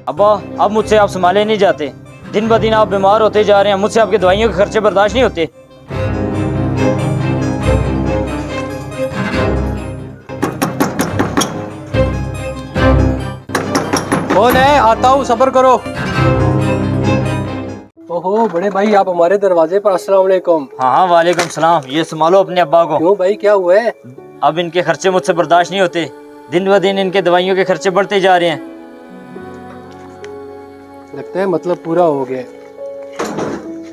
अब्बा, अब मुझसे आप संभाले नहीं जाते। दिन ब दिन आप बीमार होते जा रहे हैं, मुझसे आपके दवाइयों के खर्चे बर्दाश्त नहीं होते। कौन है? आता हूँ, सब्र करो। ओहो बड़े भाई, आप हमारे दरवाजे पर। अस्सलाम वालेकुम। हाँ, वालेकुम सलाम। ये संभालो अपने अब्बा को। क्यों भाई, क्या हुआ है? अब इनके खर्चे मुझसे बर्दाश्त नहीं होते। दिन ब दिन इनके दवाइयों के खर्चे बढ़ते जा रहे हैं। लगता है मतलब पूरा हो गया।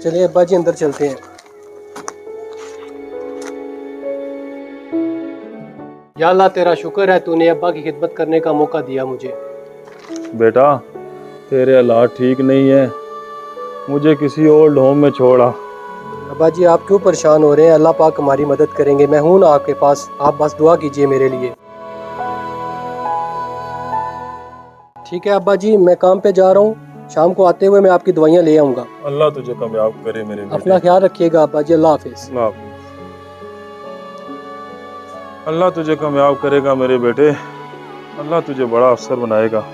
चलिए अब्बा जी अंदर चलते हैं। या अल्लाह तेरा शुक्र है, तूने अब्बा की खिदमत करने का मौका दिया मुझे। बेटा, तेरे हालात ठीक नहीं है, मुझे किसी ओल्ड होम में छोड़ा। अब्बा जी आप क्यों परेशान हो रहे हैं? अल्लाह पाक हमारी मदद करेंगे। मैं हूं ना आपके पास, आप बस दुआ कीजिए मेरे लिए। ठीक है अब्बा जी, मैं काम पे जा रहा हूँ। शाम को आते हुए मैं आपकी दवाइयाँ ले आऊँगा। अल्लाह तुझे कामयाब करे मेरे बेटे। अपना ख्याल रखिएगा अब्बा जी। अल्लाह हाफिज। अल्लाह हाफिज। अल्लाह तुझे कामयाब करेगा मेरे बेटे, अल्लाह तुझे बड़ा अफसर बनाएगा।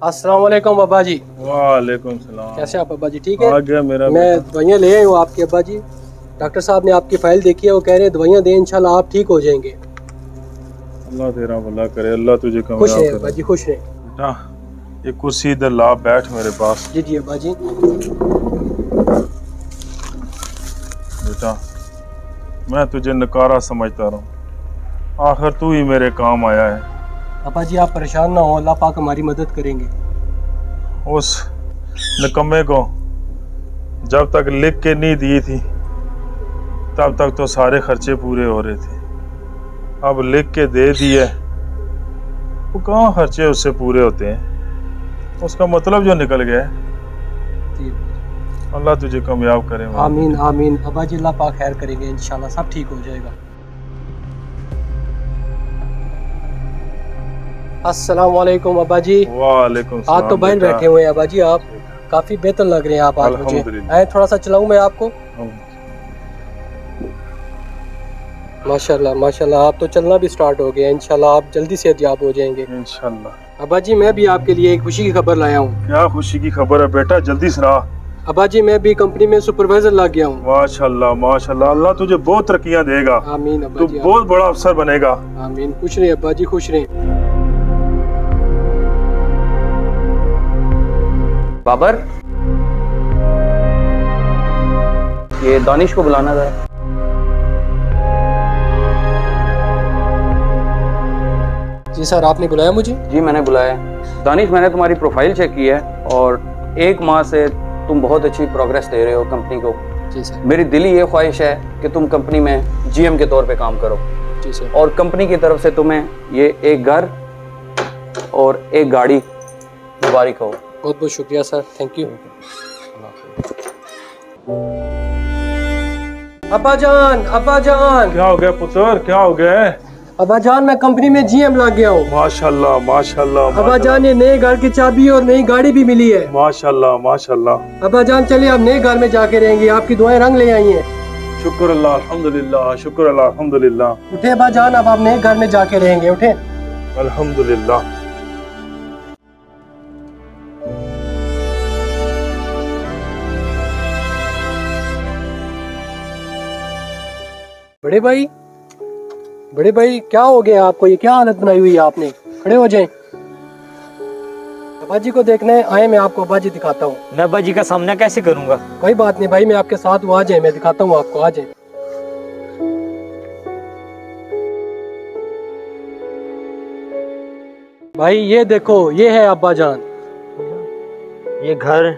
अस्सलाम वालेकुम अब्बा जी। वालेकुम सलाम। कैसे आप अब्बा जी? ठीक है। आ गया मेरा मैं बेटा। दवाइयाँ ले आया हूँ आपके अब्बा जी। डॉक्टर साहब ने आपकी फाइल देखी है, वो कह रहे हैं दवाइयाँ दें, इंशाल्लाह आप ठीक हो जाएंगे। अल्लाह तेरा भला करे, अल्लाह तुझे खुश कामयाब रहे अब्बा करे। जी, खुश रहे। बेटा, ये कुर्सी इधर ला, बैठ मेरे पास। जी जी अब्बा जी। बेटा, मैं तुझे नकारा समझता रहा हूँ, आखिर तू ही मेरे काम आया है। अब्बा जी आप परेशान ना हो, अल्लाह पाक हमारी मदद करेंगे। उस निकम्मे को जब तक लिख के नहीं दी थी तब तक तो सारे खर्चे पूरे हो रहे थे, अब लिख के दे दिए, वो कहाँ खर्चे उससे पूरे होते हैं, उसका मतलब जो निकल गया है। जी अल्लाह तुझे कामयाब करे। आमीन आमीन। अब्बा जी अल्लाह पाक खैर करेंगे, इंशाल्लाह सब ठीक हो जाएगा। अस्सलाम वालेकुम अब्बा जी। वालेकुम सलाम। आज तो बाहर बेटा। बैठे हुए हैं अब्बा जी, आप काफी बेहतर लग रहे हैं आप आज मुझे। अल्हम्दुलिल्लाह। आए थोड़ा सा चलाऊं मैं आपको? माशाल्लाह माशाल्लाह, आप तो चलना भी स्टार्ट हो गया। इंशाल्लाह आप जल्दी सेहतयाब हो जाएंगे इंशाल्लाह। अब्बा जी। मैं भी आपके लिए एक खुशी की खबर लाया हूँ। क्या खुशी की खबर है बेटा, जल्दी सुना। अब्बा जी मैं भी कंपनी में सुपरवाइजर लग गया हूँ। माशाल्लाह माशाल्लाह, अल्लाह तुझे बहुत तरक्कियां देगा, आमीन अब्बा तू जी। बहुत बड़ा अफसर बनेगा। आमीन। खुश रहे अब्बा जी, खुश रहे। बाबर, ये दानिश को बुलाना था। जी सर, आपने बुलाया मुझे? जी मैंने बुलाया। दानिश, मैंने तुम्हारी प्रोफाइल चेक की है और 1 माह से तुम बहुत अच्छी प्रोग्रेस दे रहे हो कंपनी को। जी सर। मेरी दिली ये ख्वाहिश है कि तुम कंपनी में जीएम के तौर पे काम करो जी सर। और कंपनी की तरफ से तुम्हें ये एक घर और एक गाड़ी मुबारक हो। बहुत बहुत शुक्रिया सर, थैंक यू। अब्बा जान, अब्बा जान। क्या हो गया पुत्र, क्या हो गया है? अब्बा जान मैं कंपनी में जीएम लग गया हूँ। माशाल्लाह माशाल्लाह। अब्बा जान ये नए घर की चाबी और नई गाड़ी भी मिली है। माशाल्लाह माशाल्लाह। अब्बा जान चलिए अब नए घर में जाके रहेंगे, आपकी दुआएं रंग ले आई हैं। शुक्र अल्लाह अल्हम्दुलिल्लाह, शुक्र अल्लाह अल्हम्दुलिल्लाह। उठे अब्बा जान, अब आप नए घर में जाके रहेंगे, उठे। अल्हम्दुलिल्लाह। बड़े भाई, बड़े भाई क्या हो गया आपको? ये क्या हालत बनाई हुई है आपने? खड़े हो जाएं। अब्बा जी को देखना है, आए मैं आपको अब्बा जी दिखाता हूँ। मैं अब्बा जी का सामना कैसे करूंगा? कोई बात नहीं भाई, मैं आपके साथ हूँ, आ जाए, मैं दिखाता हूँ आपको, आ जाए। भाई ये देखो, ये है अब्बा जान। ये घर,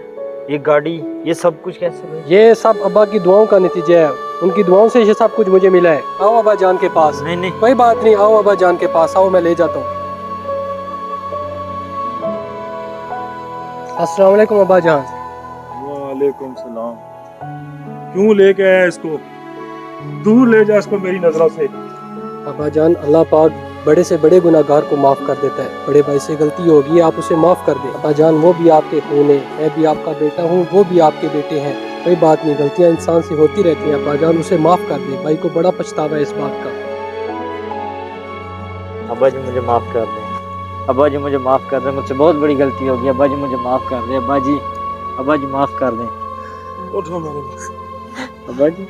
ये गाड़ी, ये सब कुछ कैसे भाई? ये सब अब्बा की दुआओं का नतीजा है, उनकी दुआओं से ये सब कुछ मुझे मिला है। आओ अब्बा जान के पास। नहीं नहीं, कोई बात नहीं, आओ अब्बा जान के पास, आओ मैं ले जाता हूँ। अस्सलाम वालेकुम अब्बा जान। वालेकुम सलाम। क्यों लेके आया इसको? दूर ले जा इसको मेरी नजरों से। अब्बा जान अल्लाह पाक बड़े से बड़े गुनाहगार को माफ़ कर देता है। बड़े भाई से गलती होगी, आप उसे माफ़ कर दें। अब्बा जान वो भी आपके खून है, मैं भी आपका बेटा हूँ, वो भी आपके बेटे हैं। कोई बात नहीं, गलतियाँ इंसान से होती रहती हैं अब्बा जान, उसे माफ़ कर दे। भाई को बड़ा पछतावा है इस बात का। अब्बा जी मुझे माफ़ कर दें, अब्बा जी मुझे माफ़ कर दें, मुझसे बहुत बड़ी गलती हो गई। अब्बा जी मुझे माफ़ कर दें, अब्बा जी माफ़ कर दें। उठो मेरे अब्बा जी